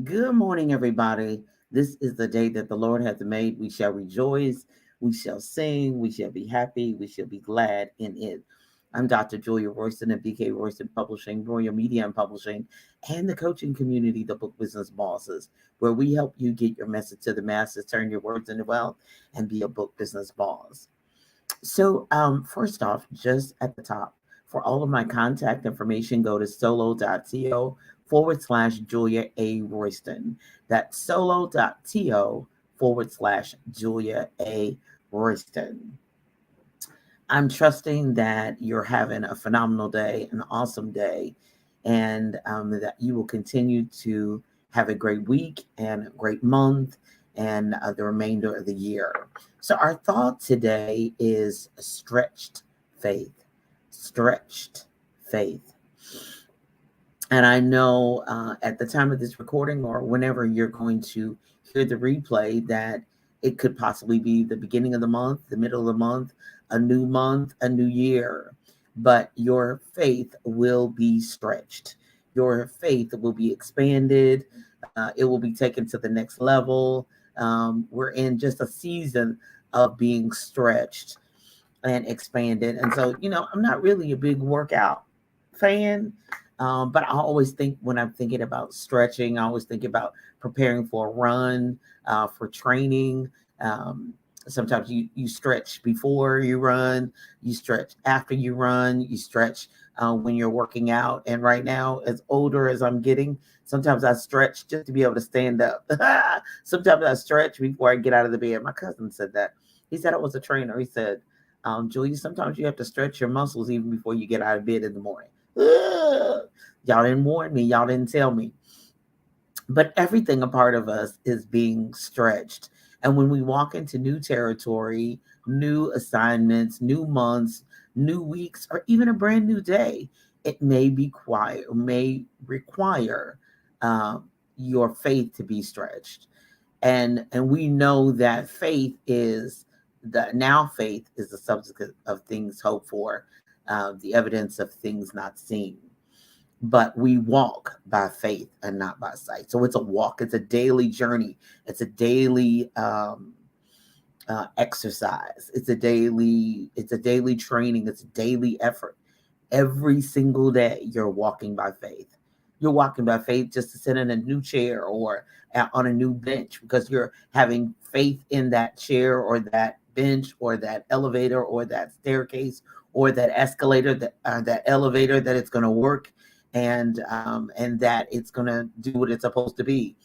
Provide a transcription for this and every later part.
Good morning, everybody. This is the day that the Lord hath made. We shall rejoice, we shall sing, we shall be happy, we shall be glad in it. I'm Dr. Julia Royston of BK Royston Publishing, Royal Media and Publishing, and the coaching community, the Book Business Bosses, where we help you get your message to the masses, turn your words into wealth, and be a book business boss. First off, just at the top, for all of my contact information, go to solo.to/Julia A. Royston. That's solo.to/Julia A. Royston. I'm trusting that you're having a phenomenal day, an awesome day, and that you will continue to have a great week and a great month and the remainder of the year. So, our thought today is stretched faith. Stretched faith. And I know at the time of this recording or whenever you're going to hear the replay that it could possibly be the beginning of the month, the middle of the month, a new year. But your faith will be stretched. Your faith will be expanded. It will be taken to the next level. We're in just a season of being stretched and expanded. And so, I'm not really a big workout fan, but I always think when I'm thinking about stretching, I always think about preparing for a run, for training. Sometimes you stretch before you run, you stretch after you run, you stretch when you're working out. And right now, as older as I'm getting, sometimes I stretch just to be able to stand up. Sometimes I stretch before I get out of the bed. My cousin said that. He said I was a trainer. He said, Julie, sometimes you have to stretch your muscles even before you get out of bed in the morning. Ugh. Y'all didn't warn me. Y'all didn't tell me. But everything a part of us is being stretched. And when we walk into new territory, new assignments, new months, new weeks, or even a brand new day, it may require your faith to be stretched. And we know that faith is the substance of things hoped for, the evidence of things not seen. But we walk by faith and not by sight. So it's a walk. It's a daily journey. It's a daily exercise. It's a daily training. It's a daily effort. Every single day, you're walking by faith. You're walking by faith just to sit in a new chair or on a new bench because you're having faith in that chair or that bench or that elevator or that staircase or that escalator, that elevator, that it's going to work and that it's going to do what it's supposed to be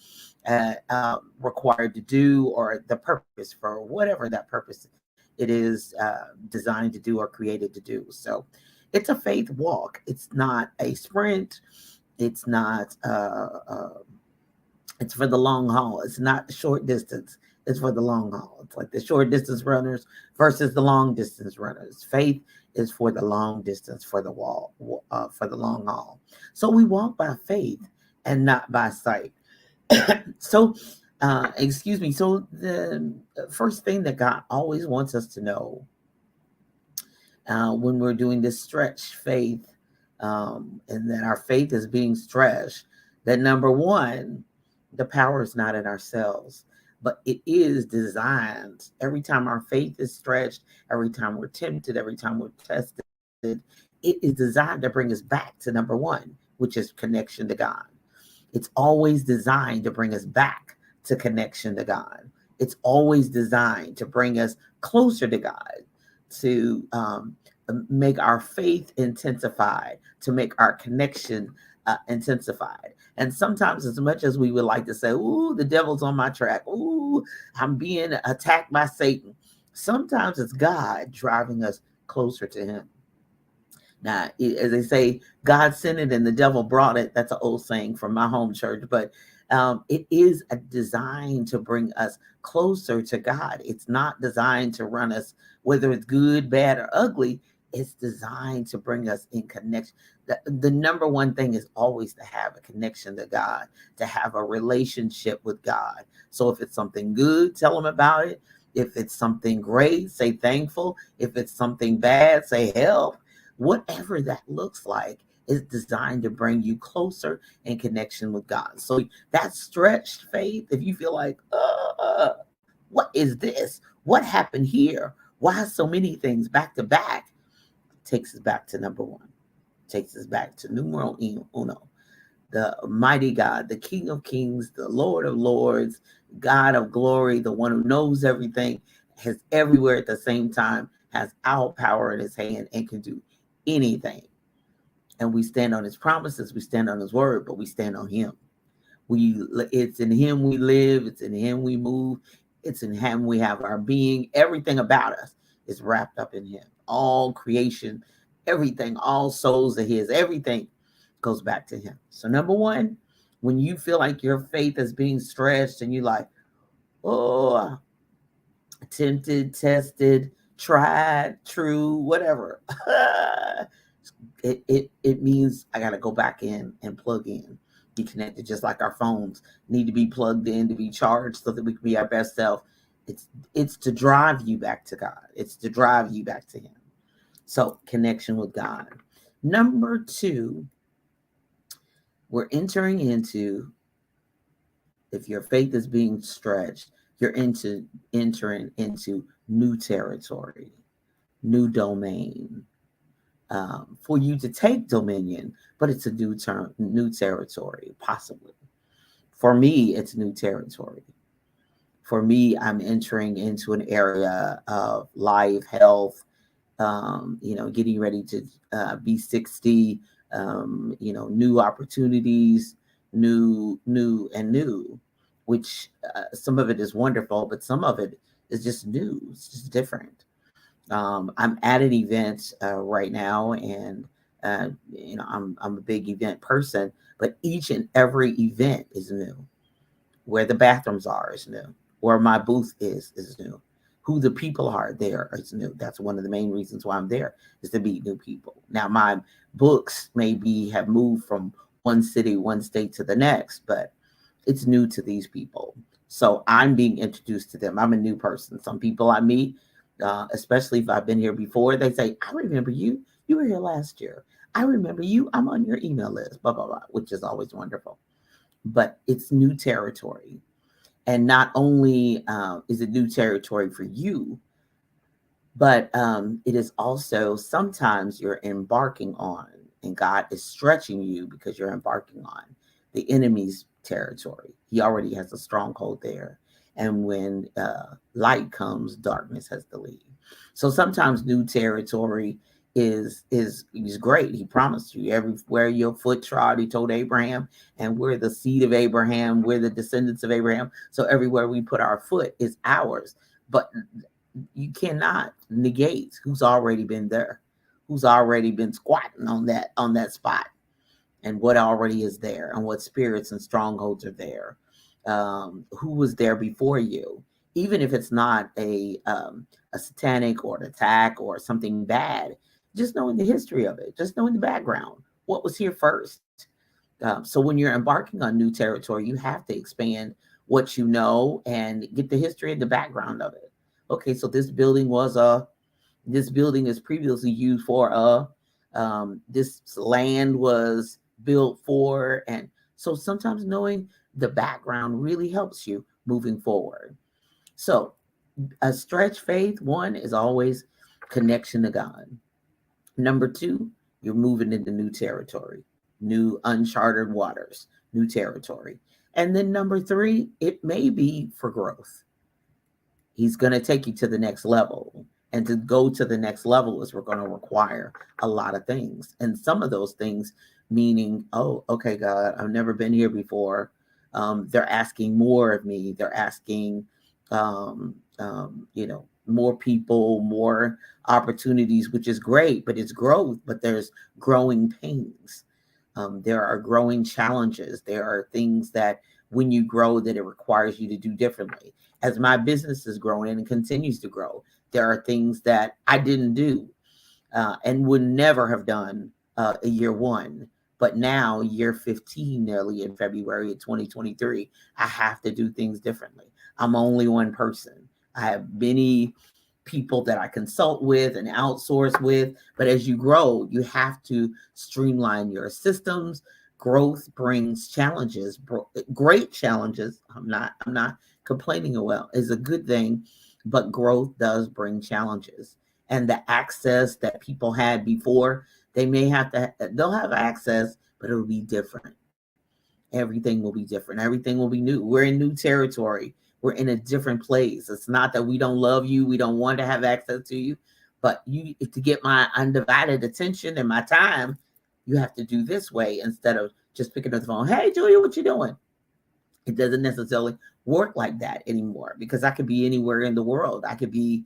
required to do, or the purpose for whatever that purpose it is designed to do or created to do. So it's a faith walk. It's not a sprint. It's not. It's for the long haul. It's not short distance. It's for the long haul. It's like the short distance runners versus the long distance runners. Faith is for the long distance, for the long haul. So we walk by faith and not by sight. So, excuse me. So the first thing that God always wants us to know when we're doing this stretch faith, and that our faith is being stretched, that number one, the power is not in ourselves, but it is designed. Every time our faith is stretched, every time we're tempted, every time we're tested, it is designed to bring us back to number one, which is connection to God. It's always designed to bring us back to connection to God. It's always designed to bring us closer to God, to make our faith intensified, to make our connection intensified. And sometimes, as much as we would like to say, "Ooh, the devil's on my track. Ooh, I'm being attacked by Satan," sometimes it's God driving us closer to Him. Now, as they say, God sent it and the devil brought it. That's an old saying from my home church, but it is a design to bring us closer to God. It's not designed to run us, whether it's good, bad, or ugly. It's designed to bring us in connection. The number one thing is always to have a connection to God, to have a relationship with God. So if it's something good, tell Him about it. If it's something great, say thankful. If it's something bad, say help. Whatever that looks like, is designed to bring you closer in connection with God. So that stretched faith, if you feel like, what is this? What happened here? Why so many things back to back? Takes us back to number one. Takes us back to numero uno. The mighty God, the King of Kings, the Lord of Lords, God of glory, the one who knows everything, has everywhere at the same time, has all power in his hand and can do anything. And we stand on his promises, we stand on his word, but we stand on him. It's in him we live, it's in him we move, it's in him we have our being. Everything about us is wrapped up in him. All creation, everything, all souls are his, everything goes back to him. So number one, when you feel like your faith is being stretched and you're like, oh, tempted, tested, tried, true, whatever. it means I got to go back in and plug in, be connected, just like our phones need to be plugged in to be charged so that we can be our best self. It's to drive you back to God. It's to drive you back to him. So connection with God. Number two, we're entering into, if your faith is being stretched, you're entering into new territory, new domain. For you to take dominion, but it's a new territory, possibly. For me, it's new territory. For me, I'm entering into an area of life, health, getting ready to be 60, new opportunities, new, which some of it is wonderful, but some of it is just new. It's just different. I'm at an event right now, and I'm a big event person, but each and every event is new. Where the bathrooms are is new. Where my booth is new. Who the people are there is new. That's one of the main reasons why I'm there, is to meet new people. Now, my books maybe have moved from one city, one state to the next, but it's new to these people. So I'm being introduced to them. I'm a new person. Some people I meet, especially if I've been here before, they say, I remember you. You were here last year. I remember you. I'm on your email list, blah, blah, blah, which is always wonderful. But it's new territory. And not only is it new territory for you, but it is also sometimes you're embarking on, and God is stretching you because you're embarking on the enemy's territory. He already has a stronghold there. And when light comes, darkness has to leave. So sometimes new territory is great. He promised you everywhere your foot trod, he told Abraham, and we're the seed of Abraham, we're the descendants of Abraham. So everywhere we put our foot is ours. But you cannot negate who's already been there, who's already been squatting on that spot, and what already is there, and what spirits and strongholds are there. Who was there before you, even if it's not a satanic or an attack or something bad, just knowing the history of it, just knowing the background, what was here first. So when you're embarking on new territory, you have to expand what you know and get the history and the background of it. Okay, so this building is previously used for this land was built for, and so sometimes knowing the background really helps you moving forward. So a stretch faith, one, is always connection to God. Number two, you're moving into new territory, new uncharted waters, new territory. And then number three, it may be for growth. He's going to take you to the next level. And to go to the next level is we're going to require a lot of things. And some of those things meaning, oh, okay, God, I've never been here before. They're asking more of me. They're asking, more people, more opportunities, which is great, but it's growth, but there's growing pains. There are growing challenges. There are things that when you grow that it requires you to do differently. As my business is growing and continues to grow, there are things that I didn't do and would never have done year one. But now, year 15, nearly in February of 2023, I have to do things differently. I'm only one person. I have many people that I consult with and outsource with. But as you grow, you have to streamline your systems. Growth brings challenges, great challenges. I'm not complaining. Well, is a good thing, but growth does bring challenges. And the access that people had before, they'll have access, but it'll be different. Everything will be different. Everything will be new. We're in new territory. We're in a different place. It's not that we don't love you. We don't want to have access to you, but you, to get my undivided attention and my time, you have to do this way instead of just picking up the phone. Hey, Julia, what you doing? It doesn't necessarily work like that anymore because I could be anywhere in the world. I could be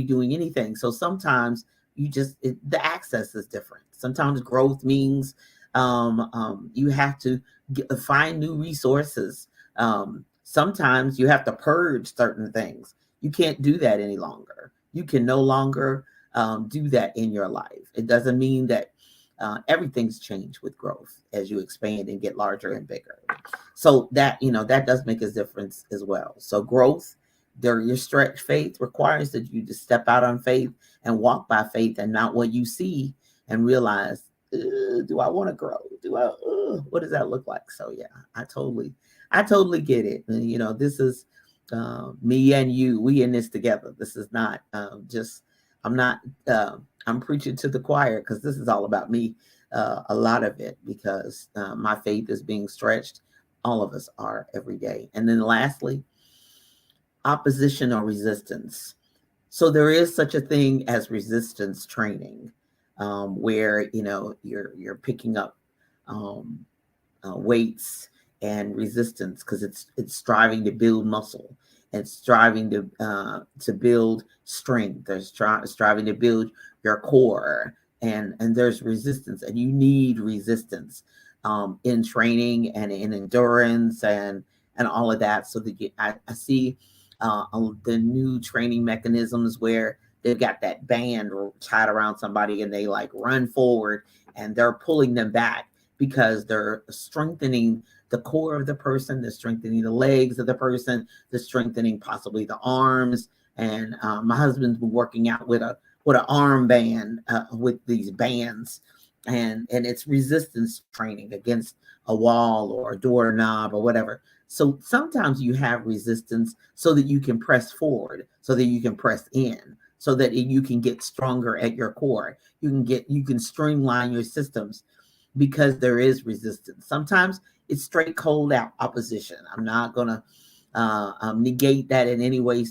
doing anything. So sometimes the access is different. Sometimes growth means you have to find new resources. Sometimes you have to purge certain things. You can't do that any longer. You can no longer do that in your life. It doesn't mean that everything's changed with growth as you expand and get larger and bigger. So that does make a difference as well. So growth, your stretch faith requires that you just step out on faith and walk by faith and not what you see, and realize, do I want to grow? What does that look like? So yeah, I totally get it. And, this is me and you. We in this together. This is not I'm preaching to the choir because this is all about me. A lot of it because my faith is being stretched. All of us are every day. And then lastly, opposition or resistance. So there is such a thing as resistance training, where you're picking up weights and resistance because it's striving to build muscle. It's striving to build strength. There's striving to build your core, and there's resistance, and you need resistance in training and in endurance and all of that. So that I see the new training mechanisms where they've got that band tied around somebody and they like run forward and they're pulling them back because they're strengthening the core of the person, they're strengthening the legs of the person, they're strengthening possibly the arms. And my husband's been working out with an arm band with these bands, and it's resistance training against a wall or a doorknob or whatever. So sometimes you have resistance so that you can press forward, so that you can press in, so that you can get stronger at your core. You can streamline your systems because there is resistance. Sometimes it's straight cold out opposition. I'm not going to negate that in any way,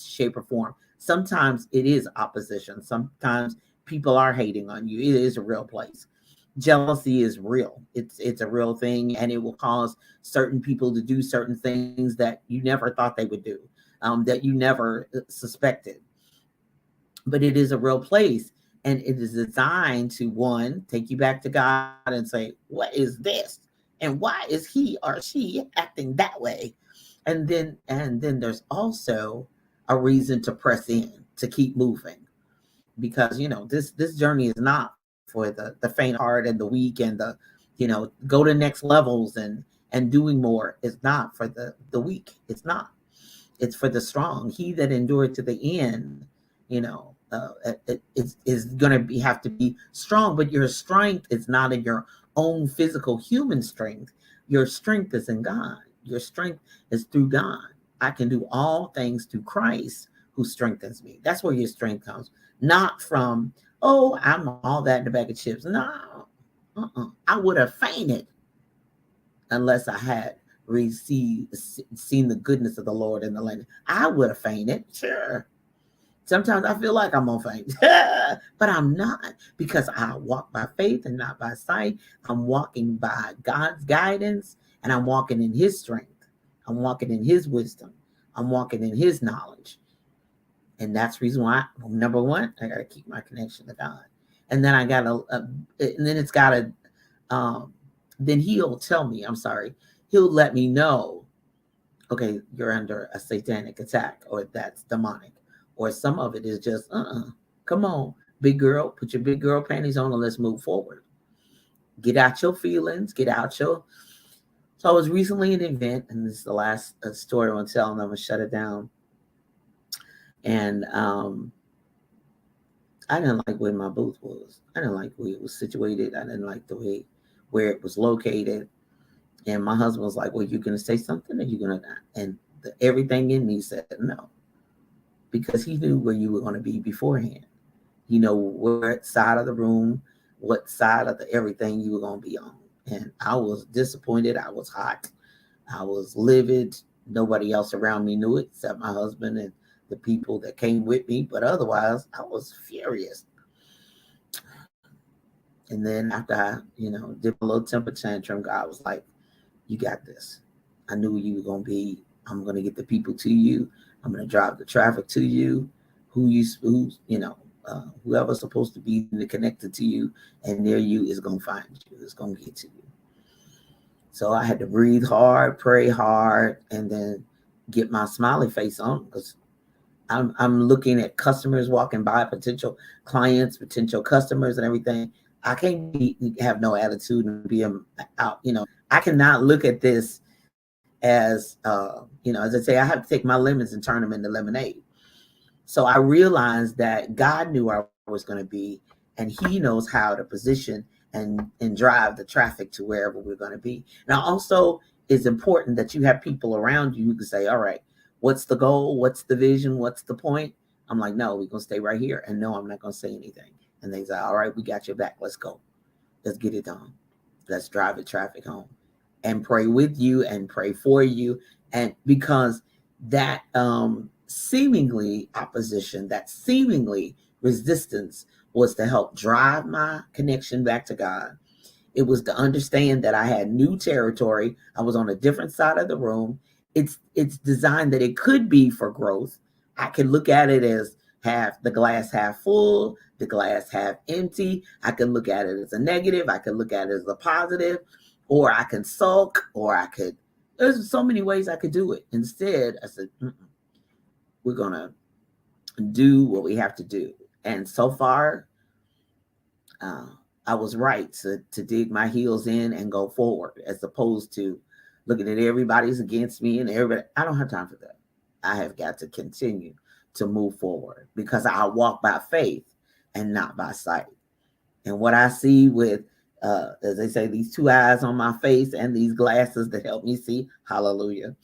shape, or form. Sometimes it is opposition. Sometimes people are hating on you. It is a real place. Jealousy is real. It's a real thing, and it will cause certain people to do certain things that you never thought they would do, that you never suspected. But it is a real place, and it is designed to, one, take you back to God and say, what is this? And why is he or she acting that way? And then there's also a reason to press in, to keep moving. Because this journey is not for the faint heart and the weak and the go to next levels and doing more. Is not for the weak. It's not. It's for the strong. He that endured to the end, is going to have to be strong. But your strength is not in your own physical human strength. Your strength is in God. Your strength is through God. I can do all things through Christ who strengthens me. That's where your strength comes. Not from, I'm all that in the bag of chips. No, I would have fainted unless I had seen the goodness of the Lord in the land. I would have fainted, sure. Sometimes I feel like I'm gonna faint, but I'm not, because I walk by faith and not by sight. I'm walking by God's guidance, and I'm walking in His strength. I'm walking in His wisdom. I'm walking in His knowledge. And that's the reason why, number one, I got to keep my connection to God. And then then He'll tell me, He'll let me know, okay, you're under a satanic attack, or that's demonic, or some of it is just, come on, big girl, put your big girl panties on and let's move forward. Get out your feelings, So I was recently at an event, and this is the last story I want to tell, and I'm going to shut it down. And I didn't like where my booth was. I didn't like where it was situated. I didn't like the way where it was located. And my husband was like, "Well, you're gonna say something, or you're gonna not?" And everything in me said no, because he knew where you were going to be beforehand. You know what side of the room, what side of the everything you were going to be on. And I was disappointed. I was hot. I was livid. Nobody else around me knew it except my husband and the people that came with me. But otherwise, I was furious. And then after I, did a little temper tantrum, God was like, "You got this. I knew you were going to be. I'm going to get the people to you. I'm going to drive the traffic to you. Whoever's supposed to be connected to you and near you is going to find you. It's going to get to you." So I had to breathe hard, pray hard, and then get my smiley face on, because I'm looking at customers walking by, potential clients, potential customers, and everything. I can't have no attitude and be out. I cannot look at this as as I say, I have to take my lemons and turn them into lemonade. So I realized that God knew where I was going to be, and He knows how to position and drive the traffic to wherever we're going to be. Now, also, it's important that you have people around you who can say, "All right, what's the goal? What's the vision? What's the point?" I'm like, "No, we're going to stay right here." And no, I'm not going to say anything. And they say, "All right, we got your back. Let's go. Let's get it done. Let's drive the traffic home." And pray with you and pray for you. And because that seemingly opposition, that seemingly resistance was to help drive my connection back to God. It was to understand that I had new territory. I was on a different side of the room. It's designed that it could be for growth. I can look at it as half the glass half full, the glass half empty. I can look at it as a negative. I can look at it as a positive, or I can sulk, or there's so many ways I could do it. Instead, I said, we're going to do what we have to do. And so far, I was right to dig my heels in and go forward, as opposed to looking at everybody's against me and everybody. I don't have time for that. I have got to continue to move forward, because I walk by faith and not by sight. And what I see with, as they say, these two eyes on my face and these glasses that help me see, hallelujah,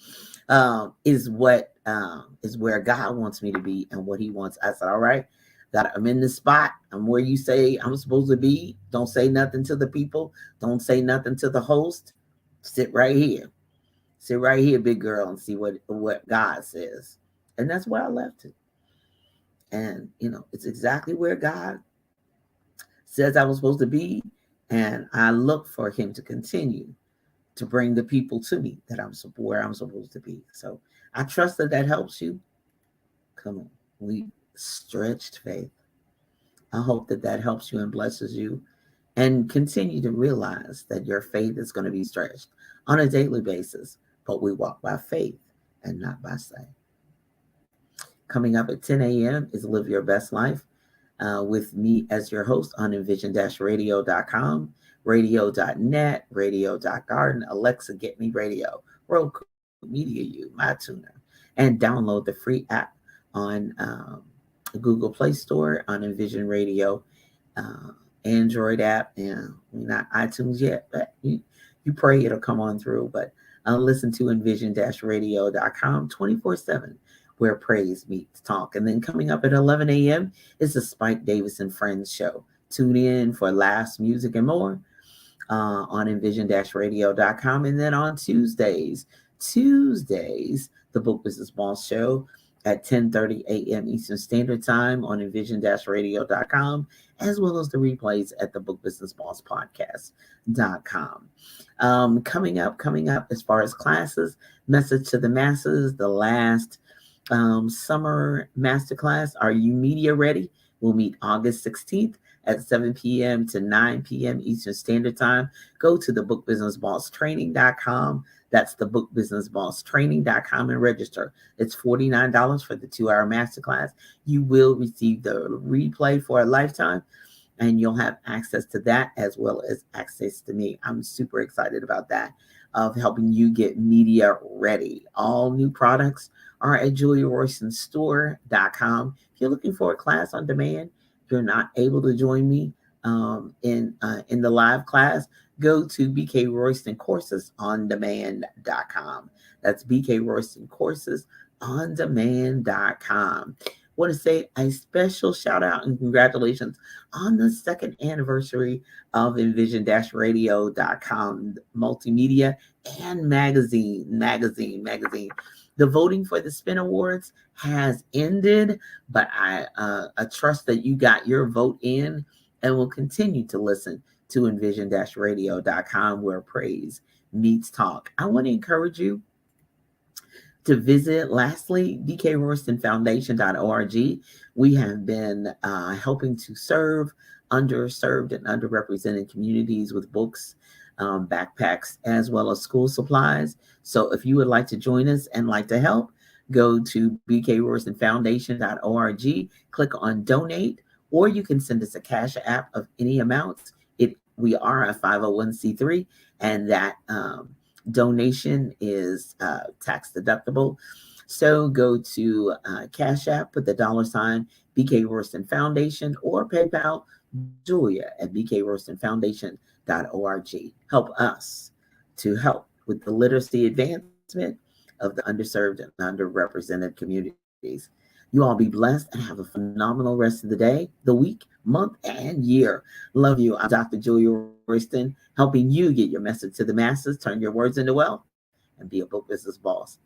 is where God wants me to be and what He wants. I said, "All right, I'm in this spot. I'm where you say I'm supposed to be. Don't say nothing to the people. Don't say nothing to the host. Sit right here. Sit right here, big girl, and see what God says." And that's where I left it. And it's exactly where God says I was supposed to be. And I look for Him to continue to bring the people to me that where I'm supposed to be. So I trust that helps you. Come on, we stretched faith. I hope that helps you and blesses you, and continue to realize that your faith is going to be stretched on a daily basis, but we walk by faith and not by sight. Coming up at 10 a.m. is Live Your Best Life, with me as your host on envision-radio.com, radio.net, radio.garden, Alexa, Get Me Radio, Roku, Media U, MyTuner, and download the free app on Google Play Store, on Envision Radio, Android app, and we're not iTunes yet, but you pray it'll come on through. But listen to envision-radio.com 24/7, where praise meets talk. And then coming up at 11 a.m. is the Spike Davis and Friends show. Tune in for laughs, music, and more on envision-radio.com. And then on Tuesdays, the Book Business Boss show at 10:30 a.m. Eastern Standard Time on envision-radio.com, as well as the replays at the Book Business Boss podcast.com. Coming up as far as classes, Message to the Masses, the last summer masterclass, Are You Media Ready? We'll meet August 16th at 7 p.m. to 9 p.m. Eastern Standard Time. Go to the bookbusinessbosstraining.com. That's the bookbusinessbosstraining.com and register. It's $49 for the 2-hour masterclass. You will receive the replay for a lifetime, and you'll have access to that as well as access to me. I'm super excited about that. of helping you get media ready. All new products are at juliaroystonstore.com. If you're looking for a class on demand, you're not able to join me in the live class, go to BK Royston Courses on Demand.com. That's BK Royston Courses on Demand.com. Want to say a special shout out and congratulations on the second anniversary of Envision-Radio.com multimedia and magazine. The voting for the Spin Awards has ended, but I trust that you got your vote in and will continue to listen to Envision-Radio.com, where praise meets talk. I want to encourage you to visit, lastly, bkroystonfoundation.org. We have been helping to serve underserved and underrepresented communities with books, backpacks, as well as school supplies. So if you would like to join us and like to help, go to bkroystonfoundation.org, click on donate, or you can send us a cash app of any amount. We are a 501c3, and that donation is tax deductible. So go to Cash App, put the $ BK Royston Foundation, or PayPal Julia at bkroystonfoundation.org. Help us to help with the literacy advancement of the underserved and underrepresented communities. You all be blessed and have a phenomenal rest of the day, the week, month, and year. Love you. I'm Dr. Julia Royston, helping you get your message to the masses, turn your words into wealth, and be a book business boss.